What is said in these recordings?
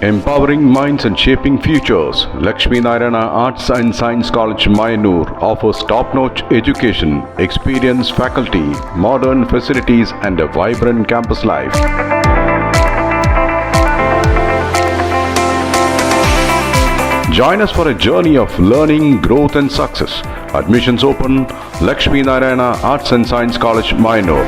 Empowering minds and shaping futures, Lakshmi Narayana Arts and Science College, Mayanur offers top-notch education, experienced faculty, modern facilities and a vibrant campus life. Join us for a journey of learning, growth and success. Admissions open, Lakshmi Narayana Arts and Science College, Mayanur.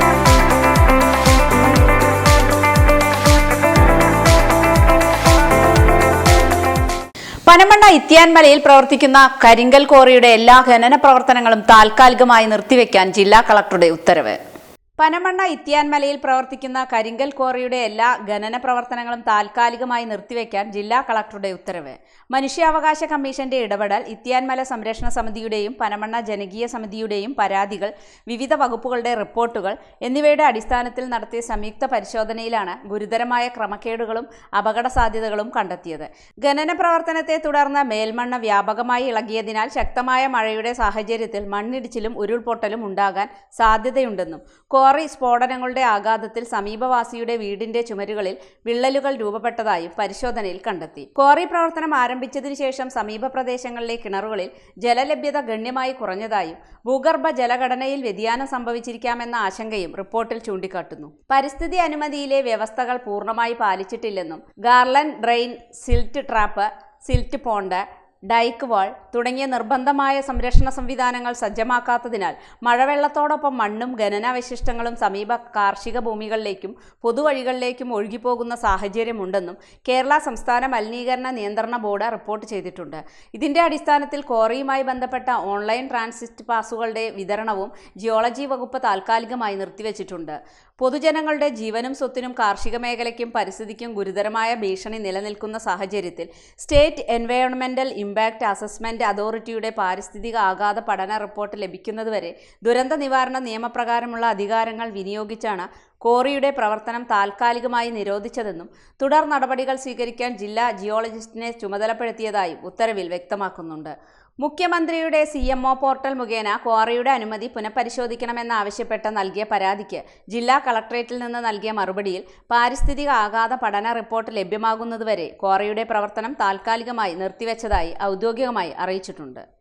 Panamanna ഇത്തിയാൻമലയിൽ പ്രവർത്തിക്കുന്ന കരിങ്കൽ ക്വാറിയുടെ എല്ലാ ഖനന പ്രവർത്തനങ്ങളും താൽക്കാലികമായി നിർത്തിവെക്കാൻ ജില്ലാ കളക്ടറുടെ ഉത്തരവ്. പനമണ്ണ ഇത്തിയാൻമലയിൽ പ്രവർത്തിക്കുന്ന കരിങ്കൽ ക്വാറിയുടെ എല്ലാ ഖനന പ്രവർത്തനങ്ങളും താൽക്കാലികമായി നിർത്തിവെക്കാൻ ജില്ലാ കളക്ടറുടെ ഉത്തരവ്. മനുഷ്യാവകാശ കമ്മീഷന്റെ ഇടപെടൽ, ഇത്തിയാൻമല സംരക്ഷണ സമിതിയുടെയും പനമണ്ണ ജനകീയ സമിതിയുടെയും പരാതികൾ, വിവിധ വകുപ്പുകളുടെ റിപ്പോർട്ടുകൾ എന്നിവയുടെ അടിസ്ഥാനത്തിൽ നടത്തിയ സംയുക്ത പരിശോധനയിലാണ് ഗുരുതരമായ ക്രമക്കേടുകളും അപകട സാധ്യതകളും കണ്ടെത്തിയത്. ഖനന പ്രവർത്തനത്തെ തുടർന്ന് മേൽമണ്ണ് വ്യാപകമായി ഇളകിയതിനാൽ ശക്തമായ മഴയുടെ സാഹചര്യത്തിൽ മണ്ണിടിച്ചിലും ഉരുൾപൊട്ടലും ഉണ്ടാകാൻ സാധ്യതയുണ്ടെന്നും ക്വാറി സ്ഫോടനങ്ങളുടെ ആഘാതത്തിൽ സമീപവാസിയുടെ വീടിന്റെ ചുമരുകളിൽ വിള്ളലുകൾ രൂപപ്പെട്ടതായും പരിശോധനയിൽ കണ്ടെത്തി. ക്വാറി പ്രവർത്തനം ആരംഭിച്ചതിനു ശേഷം സമീപ പ്രദേശങ്ങളിലെ കിണറുകളിൽ ജലലഭ്യത ഗണ്യമായി കുറഞ്ഞതായും ഭൂഗർഭ ജലഘടനയിൽ വ്യതിയാനം സംഭവിച്ചിരിക്കാമെന്ന ആശങ്കയും റിപ്പോർട്ടിൽ ചൂണ്ടിക്കാട്ടുന്നു. പരിസ്ഥിതി അനുമതിയിലെ വ്യവസ്ഥകൾ പൂർണ്ണമായി പാലിച്ചിട്ടില്ലെന്നും garland drain, silt trap, silt pond, dyke wall തുടങ്ങിയ നിർബന്ധമായ സംരക്ഷണ സംവിധാനങ്ങൾ സജ്ജമാക്കാത്തതിനാൽ മഴവെള്ളത്തോടൊപ്പം മണ്ണും ഖനനാവശിഷ്ടങ്ങളും സമീപ കാർഷിക ഭൂമികളിലേക്കും പൊതുവഴികളിലേക്കും ഒഴുകിപ്പോകുന്ന സാഹചര്യമുണ്ടെന്നും കേരള സംസ്ഥാന മലിനീകരണ നിയന്ത്രണ ബോർഡ് റിപ്പോർട്ട് ചെയ്തിട്ടുണ്ട്. ഇതിന്റെ അടിസ്ഥാനത്തിൽ ക്വാറിയുമായി ബന്ധപ്പെട്ട ഓൺലൈൻ ട്രാൻസിറ്റ് പാസുകളുടെ വിതരണവും ജിയോളജി വകുപ്പ് താൽക്കാലികമായി നിർത്തിവെച്ചിട്ടുണ്ട്. പൊതുജനങ്ങളുടെ ജീവനും സ്വത്തിനും കാർഷിക മേഖലയ്ക്കും പരിസ്ഥിതിക്കും ഗുരുതരമായ ഭീഷണി നിലനിൽക്കുന്ന സാഹചര്യത്തിൽ സ്റ്റേറ്റ് എൻവയോൺമെന്റൽ ഇമ്പാക്ട് അസസ്മെന്റ് അതോറിറ്റിയുടെ പാരിസ്ഥിതിക ആഘാത പഠന റിപ്പോർട്ട് ലഭിക്കുന്നതുവരെ ദുരന്ത നിവാരണ നിയമപ്രകാരമുള്ള അധികാരങ്ങൾ വിനിയോഗിച്ചാണ് ക്വാറിയുടെ പ്രവർത്തനം താൽക്കാലികമായി നിരോധിച്ചതെന്നും തുടർ നടപടികൾ സ്വീകരിക്കാൻ ജില്ലാ ജിയോളജിസ്റ്റിനെ ചുമതലപ്പെടുത്തിയതായും ഉത്തരവിൽ വ്യക്തമാക്കുന്നുണ്ട്. മുഖ്യമന്ത്രിയുടെ CMO പോർട്ടൽ മുഖേന ക്വാറിയുടെ അനുമതി പുനഃപരിശോധിക്കണമെന്നാവശ്യപ്പെട്ട് നൽകിയ പരാതിക്ക് ജില്ലാ കളക്ടറേറ്റിൽ നിന്ന് നൽകിയ മറുപടിയിൽ പാരിസ്ഥിതിക ആഘാത പഠന റിപ്പോർട്ട് ലഭ്യമാകുന്നതുവരെ ക്വാറിയുടെ പ്രവർത്തനം താൽക്കാലികമായി നിർത്തിവെച്ചതായി ഔദ്യോഗികമായി അറിയിച്ചിട്ടുണ്ട്.